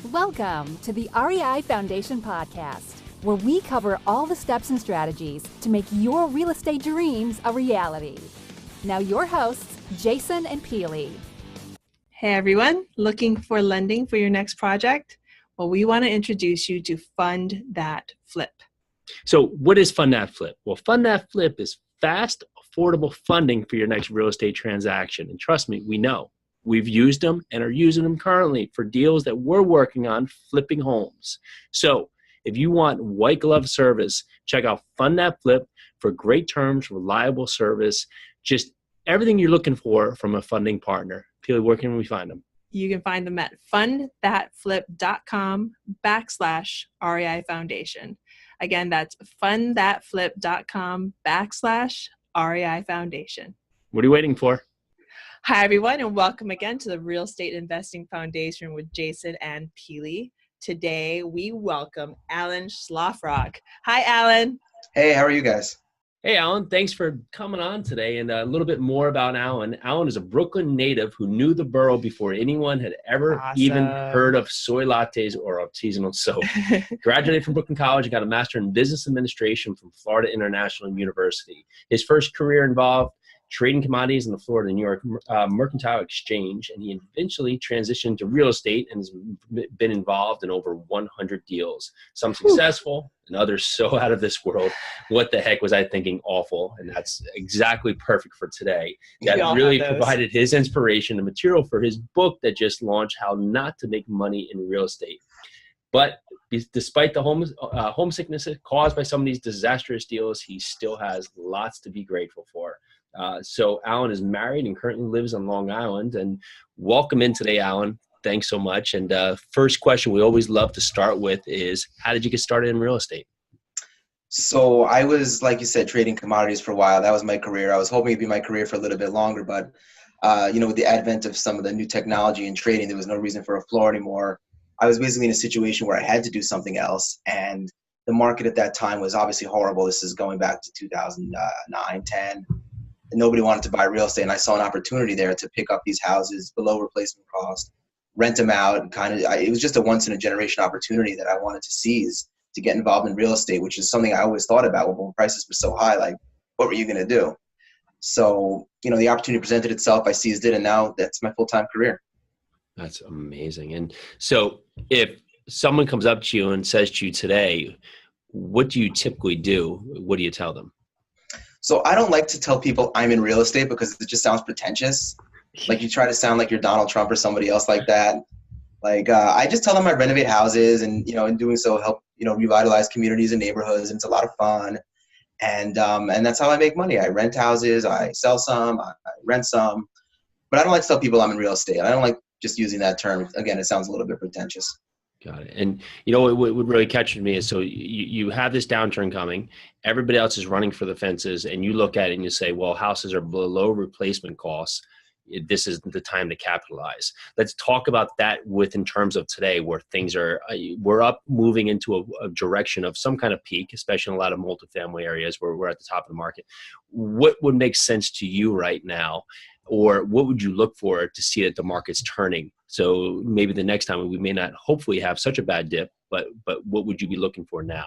Welcome to the REI Foundation podcast, where we cover all the steps and strategies to make your real estate dreams a reality. Now your hosts, Jason and Pili. Hey everyone, looking for lending for your next project? Well, we want to introduce you to Fund That Flip. So what is Fund That Flip? Well, Fund That Flip is fast, affordable funding for your next real estate transaction. And trust me, we know. We've used them and are using them currently for deals that we're working on flipping homes. So if you want white glove service, check out Fund That Flip for great terms, reliable service, just everything you're looking for from a funding partner. Pili, where can we find them? You can find them at fundthatflip.com/REI Foundation. Again, that's fundthatflip.com/REI Foundation. What are you waiting for? Hi, everyone, and welcome again to the Real Estate Investing Foundation with Jason and Pili. Today, we welcome Allan Szlafrok. Hi, Allan. Hey, how are you guys? Hey, Allan, thanks for coming on today. And a little bit more about Allan. Allan is a Brooklyn native who knew the borough before anyone had ever even heard of soy lattes or artisanal soap. Graduated from Brooklyn College and got a master in business administration from Florida International University. His first career involved trading commodities in the Florida and New York Mercantile Exchange, and he eventually transitioned to real estate and has been involved in over 100 deals. Some successful and others so out of this world. What the heck was I thinking? Awful. And that's exactly perfect for today. That really provided his inspiration and material for his book that just launched, How Not to Make Money in Real Estate. But despite the homesickness caused by some of these disastrous deals, he still has lots to be grateful for. So Allan is married and currently lives on Long Island. And welcome in today, Allan. Thanks so much. And first question we always love to start with is, how did you get started in real estate? So I was, like you said, trading commodities for a while. That was my career. I was hoping it'd be my career for a little bit longer, but with the advent of some of the new technology in trading, there was no reason for a floor anymore. I was basically in a situation where I had to do something else. And the market at that time was obviously horrible. This is going back to 2009, 10. And nobody wanted to buy real estate, and I saw an opportunity there to pick up these houses below replacement cost, rent them out, and it was just a once-in-a-generation opportunity that I wanted to seize to get involved in real estate, which is something I always thought about when prices were so high. Like, what were you going to do? So, the opportunity presented itself, I seized it, and now that's my full-time career. That's amazing. And so if someone comes up to you and says to you today, what do you typically do? What do you tell them? So I don't like to tell people I'm in real estate because it just sounds pretentious. Like you try to sound like you're Donald Trump or somebody else like that. Like I just tell them I renovate houses and, in doing so help, revitalize communities and neighborhoods. And it's a lot of fun. And that's how I make money. I rent houses, I sell some, I rent some. But I don't like to tell people I'm in real estate. I don't like just using that term. Again, it sounds a little bit pretentious. Got it. And what would really catch me is, so you have this downturn coming, everybody else is running for the fences, and you look at it and you say, well, houses are below replacement costs. This is the time to capitalize. Let's talk about that in terms of today, where things we're up moving into a direction of some kind of peak, especially in a lot of multifamily areas where we're at the top of the market. What would make sense to you right now? Or what would you look for to see that the market's turning? So maybe the next time we may not hopefully have such a bad dip, but what would you be looking for now?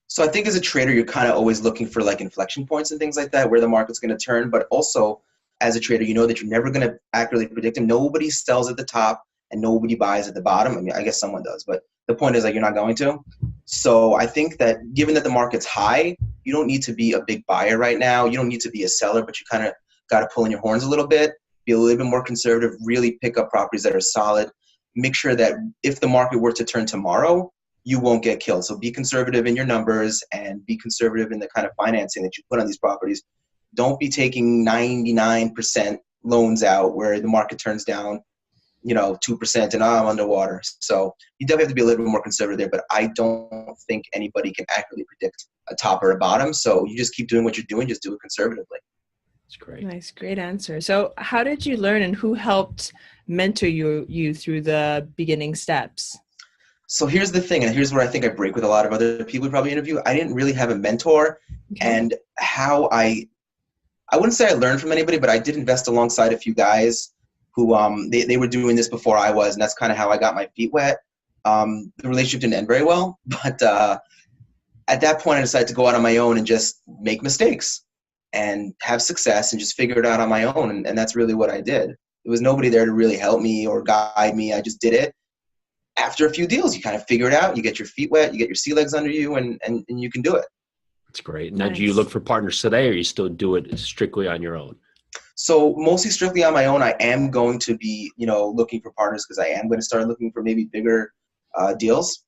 So I think as a trader, you're kind of always looking for like inflection points and things like that, where the market's going to turn. But also as a trader, you know that you're never going to accurately predict them. Nobody sells at the top and nobody buys at the bottom. I mean, I guess someone does, but the point is, like, you're not going to. So I think that given that the market's high, you don't need to be a big buyer right now. You don't need to be a seller, but you kind of got to pull in your horns a little bit, be a little bit more conservative, really pick up properties that are solid. Make sure that if the market were to turn tomorrow, you won't get killed. So be conservative in your numbers and be conservative in the kind of financing that you put on these properties. Don't be taking 99% loans out where the market turns down, 2% and I'm underwater. So you definitely have to be a little bit more conservative there, but I don't think anybody can accurately predict a top or a bottom. So you just keep doing what you're doing, just do it conservatively. That's great. Nice, great answer. So how did you learn and who helped mentor you through the beginning steps? So here's the thing, and here's where I think I break with a lot of other people we probably interview. I didn't really have a mentor, and how I wouldn't say I learned from anybody, but I did invest alongside a few guys who they were doing this before I was, and that's kind of how I got my feet wet. The relationship didn't end very well, but at that point I decided to go out on my own and just make mistakes and have success and just figure it out on my own, and that's really what I did. There was nobody there to really help me or guide me. I just did it. After a few deals, you kind of figure it out. You get your feet wet, you get your sea legs under you, and you can do it. That's great. Now, do you look for partners today, or you still do it strictly on your own? So mostly strictly on my own. I am going to be, looking for partners because I am going to start looking for maybe bigger deals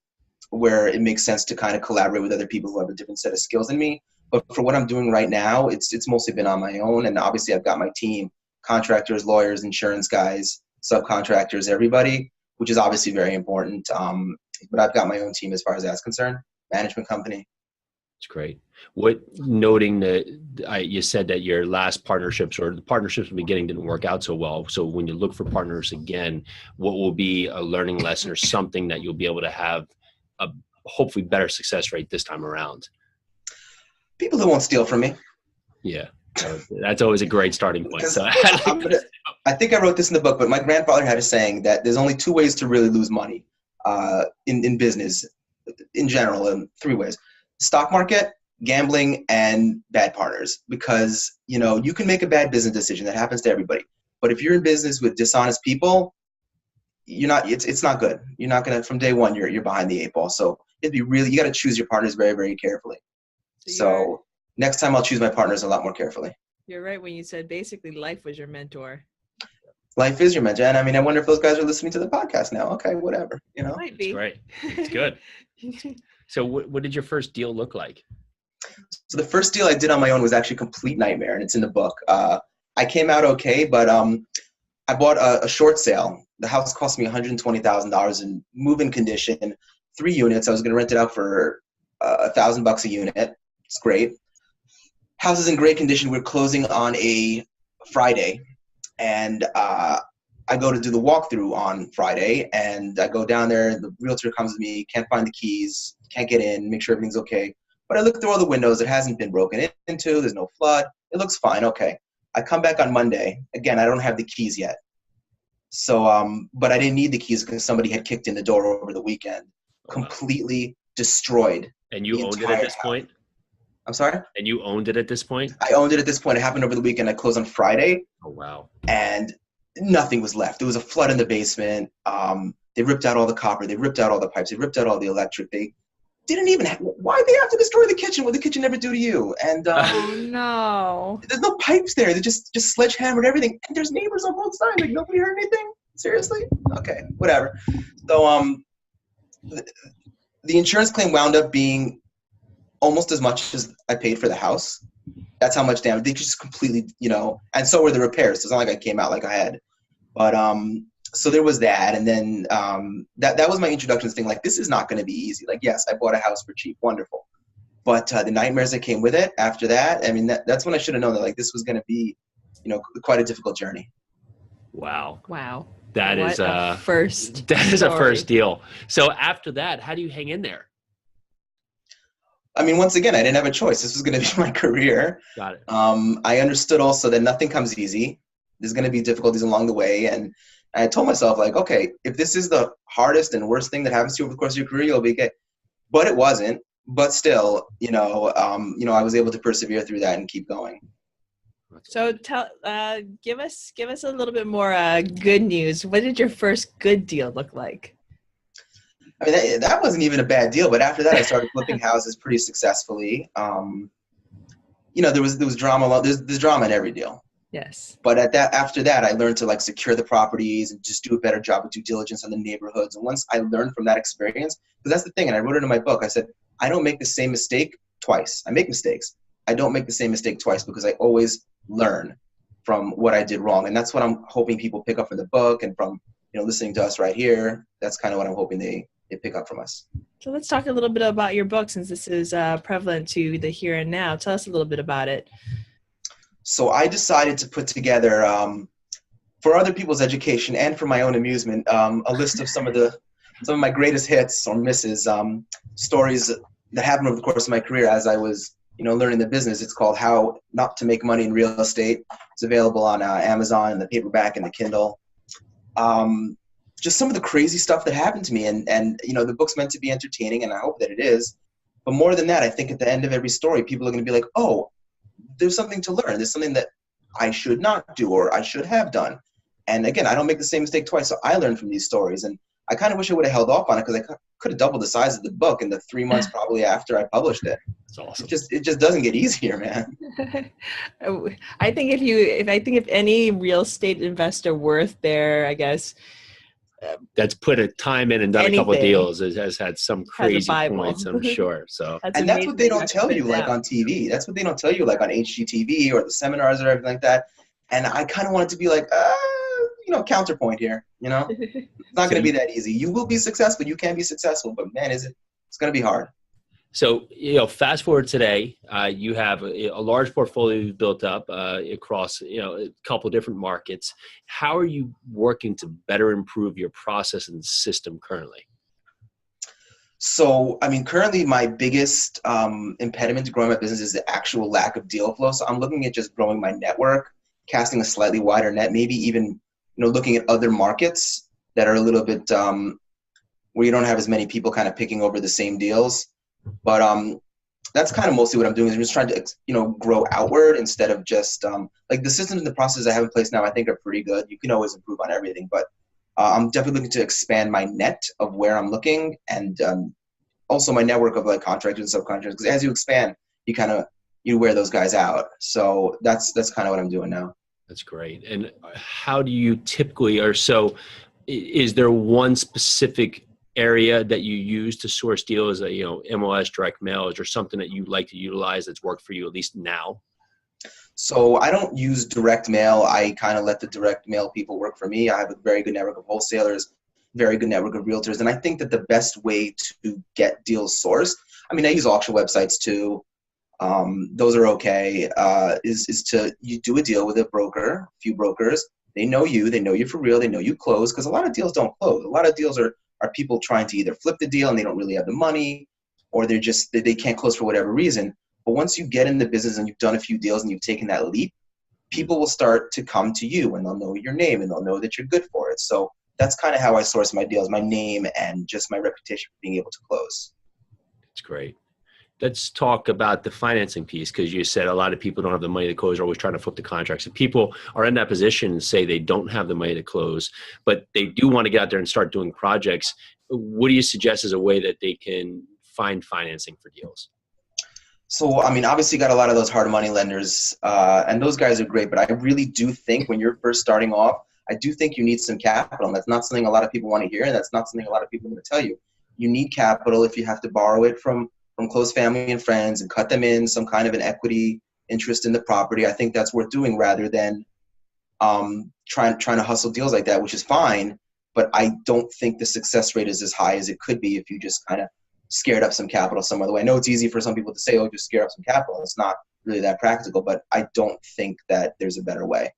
where it makes sense to kind of collaborate with other people who have a different set of skills than me. But for what I'm doing right now, it's mostly been on my own. And obviously I've got my team, contractors, lawyers, insurance guys, subcontractors, everybody, which is obviously very important. But I've got my own team as far as that's concerned, management company. That's great. Noting that you said that your last partnerships or the partnerships in the beginning didn't work out so well. So when you look for partners again, what will be a learning lesson or something that you'll be able to have a hopefully better success rate this time around? People who won't steal from me. Yeah. That's always a great starting point. So I think I wrote this in the book, but my grandfather had a saying that there's only 2 ways to really lose money in business in general, and 3 ways: stock market, gambling, and bad partners. Because, you can make a bad business decision. That happens to everybody. But if you're in business with dishonest people, it's not good. You're not going to, from day one, you're behind the 8 ball. So you got to choose your partners very, very carefully. So next time I'll choose my partners a lot more carefully. You're right when you said basically life was your mentor. Life is your mentor. And I wonder if those guys are listening to the podcast now. Okay, whatever. Might be. That's great. It's good. So what did your first deal look like? So the first deal I did on my own was actually a complete nightmare, and it's in the book. I came out okay, but I bought a short sale. The house cost me $120,000 in move-in condition, 3 units. I was going to rent it out for $1,000 a unit. It's great. House is in great condition. We're closing on a Friday, and I go to do the walkthrough on Friday, and I go down there. The realtor comes with me, can't find the keys, can't get in, make sure everything's okay. But I look through all the windows. It hasn't been broken into. There's no flood. It looks fine. Okay. I come back on Monday. Again, I don't have the keys yet. So, but I didn't need the keys because somebody had kicked in the door over the weekend. Completely destroyed. And you owned it at this point? I'm sorry? And you owned it at this point? I owned it at this point. It happened over the weekend. I closed on Friday. Oh, wow. And nothing was left. There was a flood in the basement. They ripped out all the copper. They ripped out all the pipes. They ripped out all the electric. They didn't even why'd they have to destroy the kitchen? What did the kitchen never do to you? And oh, no. There's no pipes there. They just sledgehammered everything. And there's neighbors on both sides. Like, nobody heard anything? Seriously? Okay, whatever. So the insurance claim wound up being almost as much as I paid for the house. That's how much damage. They just completely, and so were the repairs. So it's not like I came out like I had. But so there was that. And then that was my introduction thing. Like, this is not going to be easy. Like, yes, I bought a house for cheap. Wonderful. But the nightmares that came with it after that, that's when I should have known that, like, this was going to be, quite a difficult journey. Wow. That is a first. That is a first deal. So after that, how do you hang in there? Once again, I didn't have a choice. This was going to be my career. Got it. I understood also that nothing comes easy. There's going to be difficulties along the way. And I told myself, like, okay, if this is the hardest and worst thing that happens to you over the course of your career, you'll be okay. But it wasn't. But still, I was able to persevere through that and keep going. So give us a little bit more good news. What did your first good deal look like? That wasn't even a bad deal, but after that, I started flipping houses pretty successfully. There was drama. There's drama in every deal. Yes. But after that, I learned to secure the properties and just do a better job of due diligence on the neighborhoods. And once I learned from that experience, because that's the thing, and I wrote it in my book, I said, I don't make the same mistake twice. I make mistakes. I don't make the same mistake twice because I always learn from what I did wrong. And that's what I'm hoping people pick up from the book and from, listening to us right here. That's kind of what I'm hoping they pick up from us. So let's talk a little bit about your book, since this is prevalent to the here and now. Tell us a little bit about it. So I decided to put together, for other people's education and for my own amusement, a list of some of my greatest hits or misses, stories that happened over the course of my career as I was, learning the business. It's called How Not to Make Money in Real Estate. It's available on Amazon, and the paperback and the Kindle. just some of the crazy stuff that happened to me. And the book's meant to be entertaining, and I hope that it is. But more than that, I think at the end of every story, people are going to be like, oh, there's something to learn. There's something that I should not do or I should have done. And again, I don't make the same mistake twice. So I learned from these stories. And I kind of wish I would have held off on it, because I could have doubled the size of the book in the 3 months probably after I published it. That's awesome. It just doesn't get easier, man. I think if any real estate investor worth their, I guess, that's put a time in and done a couple of deals has had some crazy points, I'm sure. So that's what they don't tell you, like on TV. That's what they don't tell you, like on HGTV or the seminars or everything like that. And I kind of want it to be like, counterpoint here. It's not going to be that easy. You will be successful. You can be successful, but man, it's going to be hard. So, fast forward today, you have a large portfolio you've built up across, a couple of different markets. How are you working to better improve your process and system currently? So, currently my biggest impediment to growing my business is the actual lack of deal flow. So I'm looking at just growing my network, casting a slightly wider net, maybe even, looking at other markets that are a little bit where you don't have as many people kind of picking over the same deals. But that's kind of mostly what I'm doing, is I'm just trying to, grow outward instead of just like the systems and the processes I have in place now, I think are pretty good. You can always improve on everything, but I'm definitely looking to expand my net of where I'm looking, and also my network of like contractors and subcontractors, because as you expand, you wear those guys out. So that's kind of what I'm doing now. That's great. And how do you typically, is there one specific area that you use to source deals, MLS, direct mail? Is there something that you like to utilize that's worked for you, at least now? So I don't use direct mail. I kind of let the direct mail people work for me. I have a very good network of wholesalers, very good network of realtors. And I think that the best way to get deals sourced, I use auction websites too. Those are okay, is to you do a deal with a broker, a few brokers. They know you for real, they know you close, because a lot of deals don't close. A lot of deals are people trying to either flip the deal and they don't really have the money, or they can't close for whatever reason. But once you get in the business and you've done a few deals and you've taken that leap, people will start to come to you, and they'll know your name and they'll know that you're good for it. So that's kind of how I source my deals, my name and just my reputation for being able to close. That's great. Let's talk about the financing piece, because you said a lot of people don't have the money to close, are always trying to flip the contracts. If people are in that position and say they don't have the money to close, but they do want to get out there and start doing projects, what do you suggest as a way that they can find financing for deals? So, obviously you got a lot of those hard money lenders, and those guys are great, but I really do think when you're first starting off, I do think you need some capital. And that's not something a lot of people want to hear, and that's not something a lot of people are going to tell you. You need capital if you have to borrow it from close family and friends and cut them in some kind of an equity interest in the property. I think that's worth doing, rather than trying to hustle deals like that, which is fine. But I don't think the success rate is as high as it could be if you just kind of scared up some capital some other way. I know it's easy for some people to say, oh, just scare up some capital. It's not really that practical, but I don't think that there's a better way.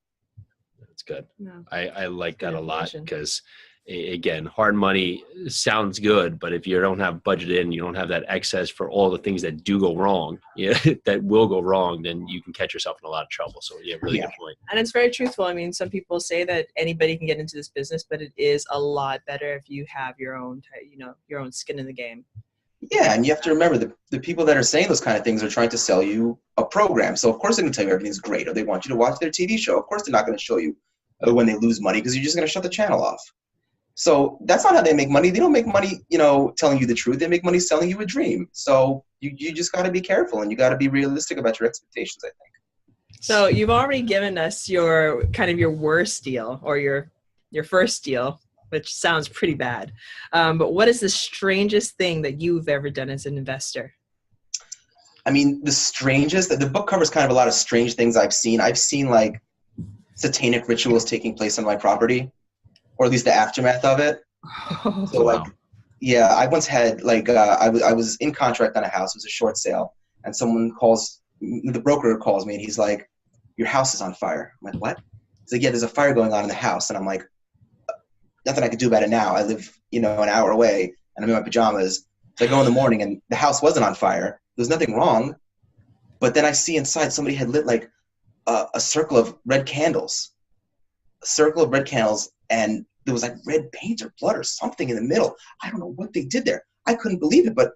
That's good. No. I like that a lot, because again, hard money sounds good, but if you don't have budgeted in, you don't have that excess for all the things that do go wrong, that will go wrong, then you can catch yourself in a lot of trouble. So really good point. And it's very truthful. Some people say that anybody can get into this business, but it is a lot better if you have your own, your own skin in the game. Yeah, and you have to remember the people that are saying those kind of things are trying to sell you a program. So of course they're going to tell you everything's great, or they want you to watch their TV show. Of course they're not going to show you when they lose money, because you're just going to shut the channel off. So that's not how they make money. They don't make money, telling you the truth. They make money selling you a dream. So you just got to be careful, and you got to be realistic about your expectations, I think. So you've already given us your worst deal, or your first deal, which sounds pretty bad. But what is the strangest thing that you've ever done as an investor? The strangest, the book covers kind of a lot of strange things I've seen. I've seen like satanic rituals taking place on my property, or at least the aftermath of it. So wow. I once had I was in contract on a house. It was a short sale, and the broker calls me, and he's like, "Your house is on fire." I'm like, "What?" He's like, "Yeah, there's a fire going on in the house." And I'm like, "Nothing I could do about it now. I live, an hour away, and I'm in my pajamas." So I go in the morning, and the house wasn't on fire. There's nothing wrong. But then I see inside somebody had lit like a circle of red candles. And there was like red paint or blood or something in the middle. I don't know what they did there. I couldn't believe it, but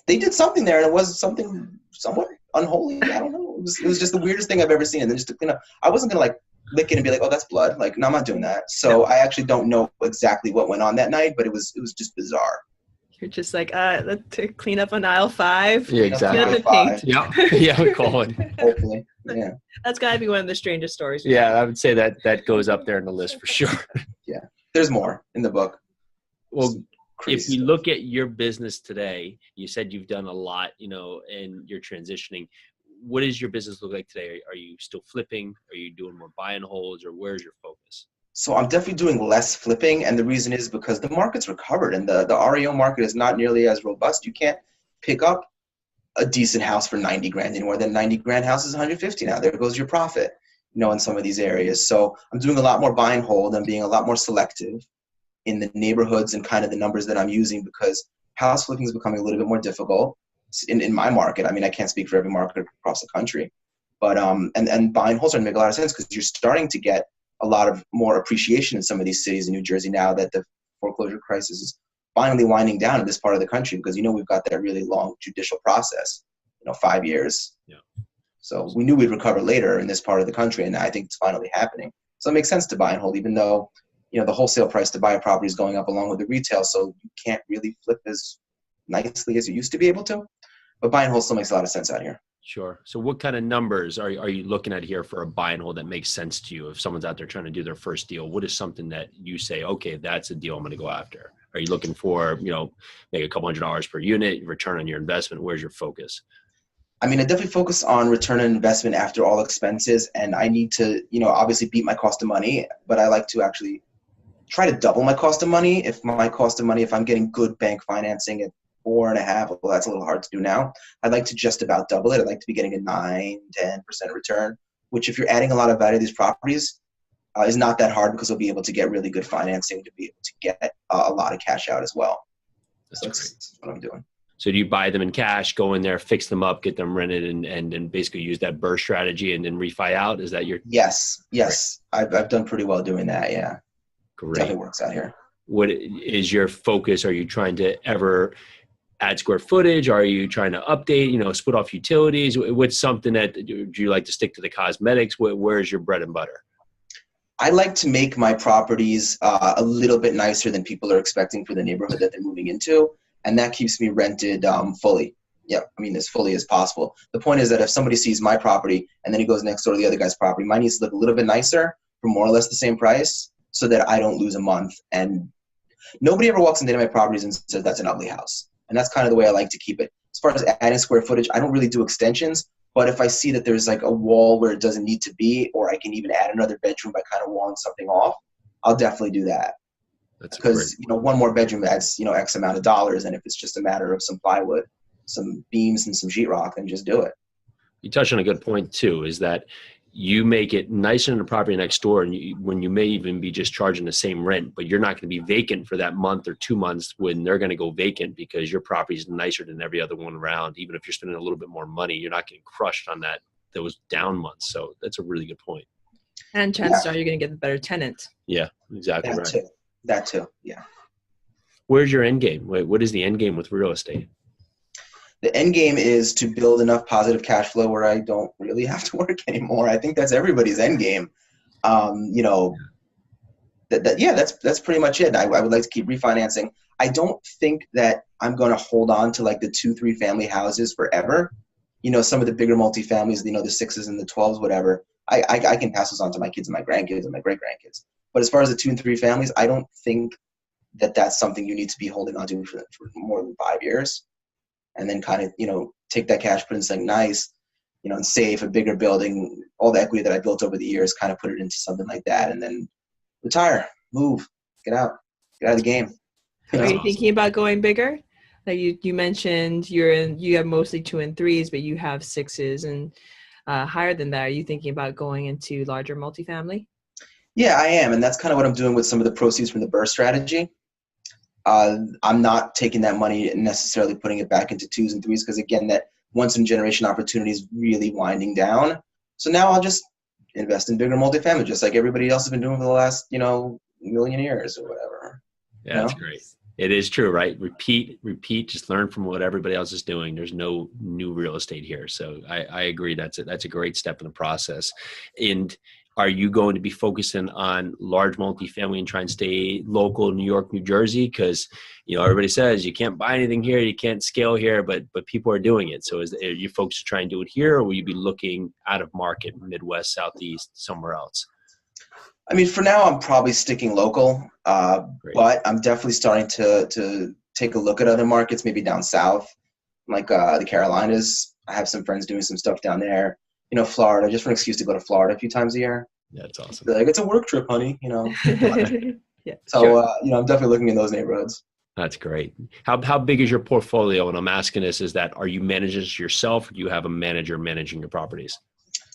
they did something there, and it was something somewhat unholy. I don't know. It was just the weirdest thing I've ever seen. And then just to clean up, I wasn't gonna like lick it and be like, oh, that's blood. Like, no, I'm not doing that. So I actually don't know exactly what went on that night, but it was just bizarre. You're just like, let's clean up on aisle 5. Yeah, exactly. Clean up the paint. Yeah, we call it. Hopefully, yeah. That's got to be one of the strangest stories. Yeah, I would say that goes up there in the list for sure. Yeah, there's more in the book. Well, if you look at your business today, you said you've done a lot, and you're transitioning. What does your business look like today? Are you still flipping? Are you doing more buy and holds, or where's your focus? So I'm definitely doing less flipping, and the reason is because the market's recovered, and the REO market is not nearly as robust. You can't pick up a decent house for 90 grand anymore. That 90 grand house is 150 now. There goes your profit, in some of these areas. So I'm doing a lot more buy and hold. I'm being a lot more selective in the neighborhoods and kind of the numbers that I'm using, because house flipping is becoming a little bit more difficult in my market. I mean, I can't speak for every market across the country, but and buy and hold starting to make a lot of sense, because you're starting to get a lot of more appreciation in some of these cities in New Jersey now that the foreclosure crisis is finally winding down in this part of the country, because we've got that really long judicial process, 5 years. Yeah. So we knew we'd recover later in this part of the country, and I think it's finally happening. So it makes sense to buy and hold, even though the wholesale price to buy a property is going up along with the retail, so you can't really flip as nicely as you used to be able to. But buy and hold still makes a lot of sense out here. Sure. So what kind of numbers are you looking at here for a buy and hold that makes sense to you? If someone's out there trying to do their first deal, what is something that you say, okay, that's a deal I'm going to go after? Are you looking for, maybe a couple $100s per unit, return on your investment? Where's your focus? I mean, I definitely focus on return on investment after all expenses, and I need to, obviously beat my cost of money, but I like to actually try to double my cost of money. If I'm getting good bank financing at 4.5%, well, that's a little hard to do now. I'd like to just about double it. I'd like to be getting a 9-10% return, which if you're adding a lot of value to these properties is not that hard, because we'll be able to get really good financing to be able to get a lot of cash out as well. That's what I'm doing. So do you buy them in cash, go in there, fix them up, get them rented, and basically use that burst strategy and then refi out? Is that your? Yes. I've done pretty well doing that. Yeah. Great. Definitely works out here. What is your focus? Are you trying to ever add square footage? Are you trying to update, split off utilities? What's something that, do you like to stick to the cosmetics? Where's your bread and butter? I like to make my properties a little bit nicer than people are expecting for the neighborhood that they're moving into. And that keeps me rented fully. Yeah, I mean, as fully as possible. The point is that if somebody sees my property and then he goes next door to the other guy's property, mine needs to look a little bit nicer for more or less the same price, so that I don't lose a month. And nobody ever walks into my properties and says, that's an ugly house. And that's kind of the way I like to keep it. As far as adding square footage, I don't really do extensions, but if I see that there's like a wall where it doesn't need to be, or I can even add another bedroom by kind of walling something off, I'll definitely do that. That's because, one more bedroom adds, X amount of dollars. And if it's just a matter of some plywood, some beams and some sheetrock, then just do it. You touched on a good point too, is that you make it nicer than the property next door, and when you may even be just charging the same rent, but you're not going to be vacant for that month or 2 months when they're going to go vacant, because your property is nicer than every other one around. Even if you're spending a little bit more money, you're not getting crushed on those down months. So that's a really good point. And chances are you're going to get a better tenant. Yeah, exactly. That too. Yeah. Where's your end game? What is the end game with real estate? The end game is to build enough positive cash flow where I don't really have to work anymore. I think that's everybody's end game. That's pretty much it. I would like to keep refinancing. I don't think that I'm going to hold on to like the 2-3 family houses forever. Some of the bigger multifamilies, the 6s and the 12s, whatever. I can pass those on to my kids and my grandkids and my great grandkids. But as far as the 2 and 3 families, I don't think that that's something you need to be holding on to for more than 5 years. And then kind of, take that cash, put it in something nice, and save a bigger building, all the equity that I built over the years, kind of put it into something like that, and then retire, move, get out of the game. Are you thinking about going bigger? Like you mentioned you have mostly 2 and 3s, but you have 6s and higher than that. Are you thinking about going into larger multifamily? Yeah, I am. And that's kind of what I'm doing with some of the proceeds from the burst strategy. I'm not taking that money and necessarily putting it back into 2s and 3s, because again, that once in generation opportunity is really winding down. So now I'll just invest in bigger multifamily, just like everybody else has been doing for the last, millionaires or whatever. Yeah, that's great. It is true, right? Repeat, just learn from what everybody else is doing. There's no new real estate here. So I agree. That's a great step in the process. And are you going to be focusing on large multifamily and try and stay local, New York, New Jersey? Because, everybody says you can't buy anything here, you can't scale here, but people are doing it. So are you folks to try and do it here, or will you be looking out of market, Midwest, Southeast, somewhere else? I mean, for now, I'm probably sticking local, but I'm definitely starting to take a look at other markets, maybe down south, like the Carolinas. I have some friends doing some stuff down there. Florida, just for an excuse to go to Florida a few times a year. Yeah, that's awesome. Like, it's a work trip, honey. Yeah. So, I'm definitely looking in those neighborhoods. That's great. How big is your portfolio? And I'm asking this is that, are you managing this yourself, or do you have a manager managing your properties?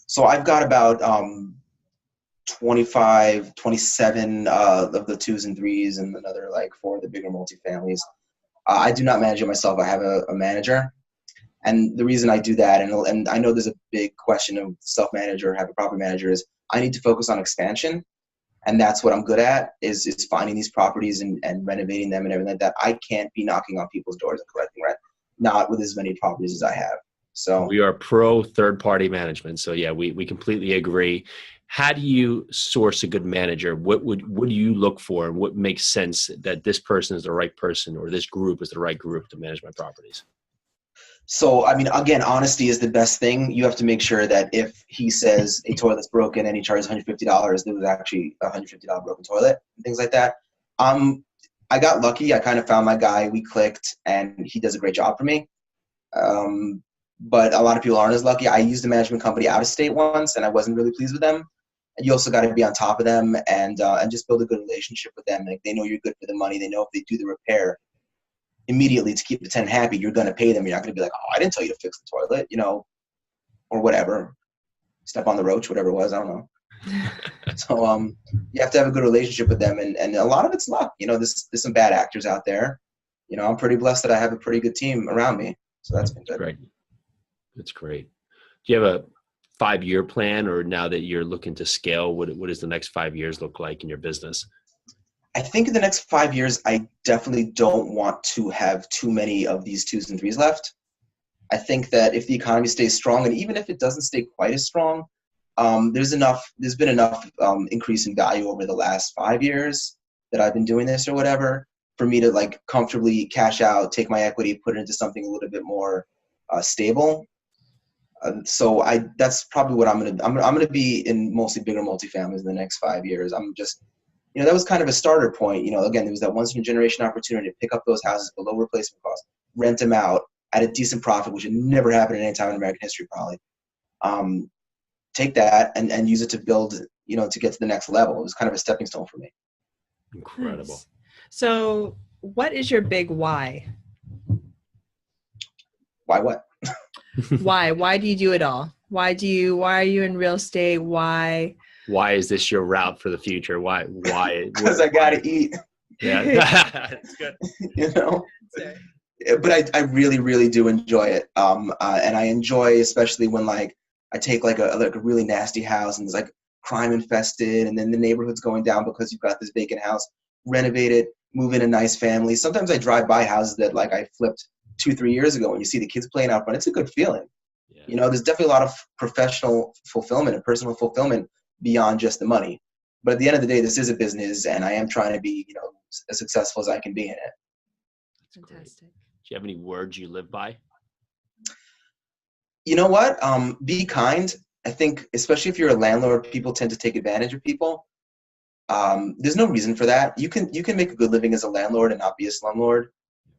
So I've got about 25, 27 of the 2s and 3s, and another like 4 of the bigger multifamilies. I do not manage it myself. I have a manager. And the reason I do that, and I know there's a big question of self-manage or have a property manager, is I need to focus on expansion. And that's what I'm good at, is finding these properties and renovating them and everything like that. I can't be knocking on people's doors and collecting rent, not with as many properties as I have. So we are pro third-party management. So yeah, we completely agree. How do you source a good manager? What do you look for, and what makes sense that this person is the right person, or this group is the right group to manage my properties? So, I mean, again, honesty is the best thing. You have to make sure that if he says a toilet's broken and he charges $150, there was actually a $150 broken toilet and things like that. I got lucky. I kind of found my guy. We clicked, and he does a great job for me. But a lot of people aren't as lucky. I used a management company out of state once, and I wasn't really pleased with them. And you also got to be on top of them and just build a good relationship with them. Like, they know you're good for the money. They know if they do the repair immediately to keep the tenant happy, you're going to pay them. You're not going to be like, oh, I didn't tell you to fix the toilet, or whatever. Step on the roach, whatever it was. I don't know. So you have to have a good relationship with them. And a lot of it's luck. There's some bad actors out there. I'm pretty blessed that I have a pretty good team around me. So that's been good. Great. That's great. Do you have a 5-year plan, or now that you're looking to scale, what does the next 5 years look like in your business? I think in the next 5 years, I definitely don't want to have too many of these 2s and 3s left. I think that if the economy stays strong, and even if it doesn't stay quite as strong, there's been enough increase in value over the last 5 years that I've been doing this or whatever, for me to like comfortably cash out, take my equity, put it into something a little bit more stable. So that's probably what I'm gonna be in, mostly bigger multifamilies in the next 5 years. I'm just, that was kind of a starter point. Again, there was that once in a generation opportunity to pick up those houses below replacement cost, rent them out at a decent profit, which had never happened at any time in American history, probably. Take that and use it to build, to get to the next level. It was kind of a stepping stone for me. Incredible. Nice. So what is your big why? Why what? Why do you do it all? Why are you in real estate? Why is this your route for the future? Why? Because I got to eat. Yeah, that's good. But I really, really do enjoy it. And I enjoy, especially when like I take like a really nasty house and it's like crime infested, and then the neighborhood's going down because you've got this vacant house, renovate it, move in a nice family. Sometimes I drive by houses that like I flipped 2-3 years ago, and you see the kids playing out front. It's a good feeling. Yeah. There's definitely a lot of professional fulfillment and personal fulfillment beyond just the money. But at the end of the day, this is a business, and I am trying to be, as successful as I can be in it. That's fantastic. Do you have any words you live by? You know what? Be kind. I think, especially if you're a landlord, people tend to take advantage of people. There's no reason for that. You can make a good living as a landlord and not be a slumlord,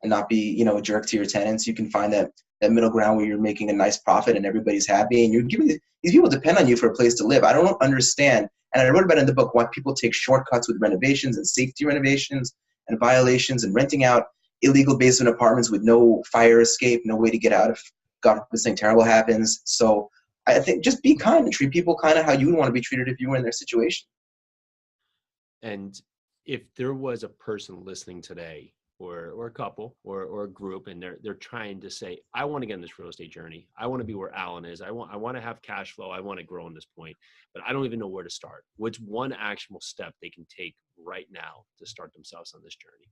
and not be, a jerk to your tenants. You can find that middle ground where you're making a nice profit and everybody's happy, and you're giving these people depend on you for a place to live. I don't understand, and I wrote about it in the book, why people take shortcuts with renovations and safety renovations and violations and renting out illegal basement apartments with no fire escape, no way to get out if God forbid something terrible happens. So I think just be kind and treat people kind of how you would want to be treated if you were in their situation. And if there was a person listening today, or a couple or a group, and they're trying to say, I want to get in this real estate journey. I want to be where Allan is. I want to have cash flow. I want to grow in this point, but I don't even know where to start. What's one actionable step they can take right now to start themselves on this journey?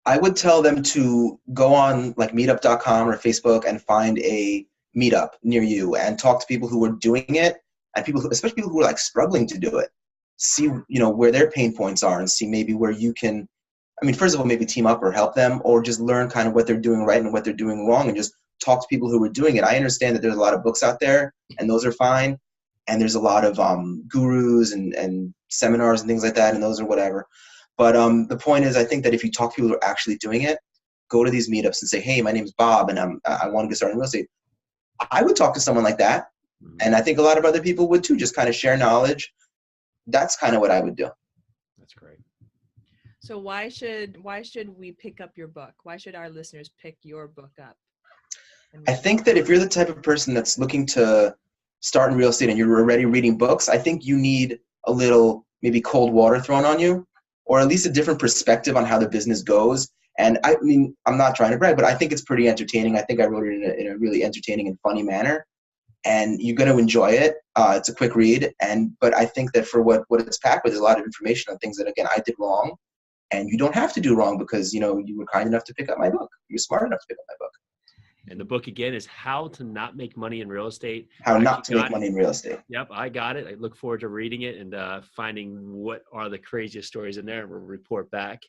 I would tell them to go on like meetup.com or Facebook and find a meetup near you and talk to people who are doing it, and people who, especially people who are like struggling to do it. See, where their pain points are, and see maybe where you can, first of all, maybe team up or help them, or just learn kind of what they're doing right and what they're doing wrong, and just talk to people who are doing it. I understand that there's a lot of books out there, and those are fine. And there's a lot of gurus and seminars and things like that, and those are whatever. But the point is, I think that if you talk to people who are actually doing it, go to these meetups and say, hey, my name is Bob, and I want to get started in real estate. I would talk to someone like that. And I think a lot of other people would too, just kind of share knowledge. That's kind of what I would do. That's great. So why should we pick up your book? Why should our listeners pick your book up? I think that if you're the type of person that's looking to start in real estate and you're already reading books, I think you need a little maybe cold water thrown on you, or at least a different perspective on how the business goes. And I'm not trying to brag, but I think it's pretty entertaining. I think I wrote it in a really entertaining and funny manner, and you're going to enjoy it. It's a quick read, but I think that for what it's packed with, there's a lot of information on things that, again, I did wrong, and you don't have to do wrong because, you were kind enough to pick up my book. You're smart enough to pick up my book. And the book, again, is How to Not Make Money in Real Estate. How Not to Make Money in Real Estate. Yep, I got it. I look forward to reading it and finding what are the craziest stories in there. We'll report back.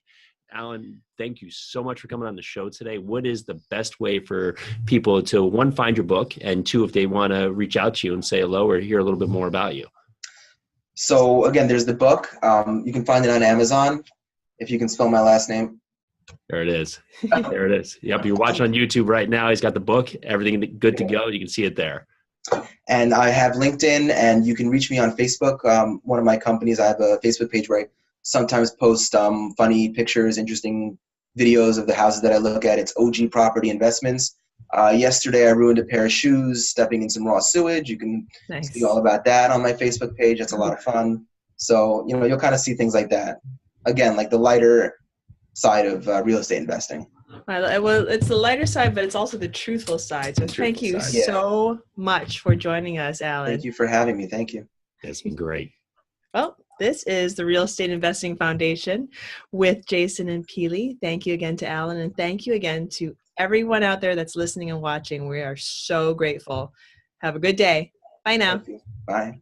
Allan, thank you so much for coming on the show today. What is the best way for people to, one, find your book, and two, if they want to reach out to you and say hello or hear a little bit more about you? So, again, there's the book. You can find it on Amazon, if you can spell my last name. There it is. There it is. Yep. You're watching on YouTube right now. He's got the book, everything good to go. You can see it there. And I have LinkedIn, and you can reach me on Facebook. One of my companies, I have a Facebook page where I sometimes post funny pictures, interesting videos of the houses that I look at. It's OG Property Investments. Yesterday, I ruined a pair of shoes stepping in some raw sewage. You can see all about that on my Facebook page. That's a lot of fun. So, you'll kind of see things like that. Again, like the lighter side of real estate investing. Well, it's the lighter side, but it's also the truthful side. So thank you so much for joining us, Allan. Thank you for having me. Thank you. It's been great. Well, this is the Real Estate Investing Foundation with Jason and Pili. Thank you again to Allan, and thank you again to everyone out there that's listening and watching. We are so grateful. Have a good day. Bye now. Bye.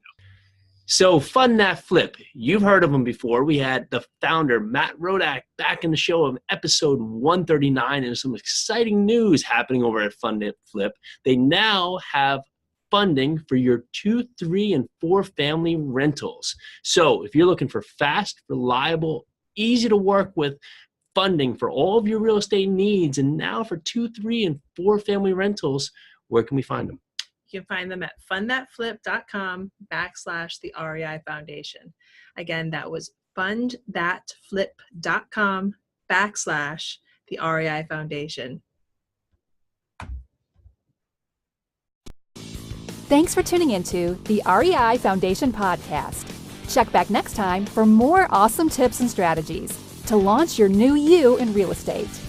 So Fund That Flip, you've heard of them before. We had the founder, Matt Rodak, back in the show of episode 139, and some exciting news happening over at Fund That Flip. They now have funding for your 2, 3, and 4 family rentals. So if you're looking for fast, reliable, easy to work with funding for all of your real estate needs, and now for 2, 3, and 4 family rentals, where can we find them? You can find them at fundthatflip.com/the REI Foundation. Again, that was fundthatflip.com/the REI Foundation. Thanks for tuning into the REI Foundation podcast. Check back next time for more awesome tips and strategies to launch your new you in real estate.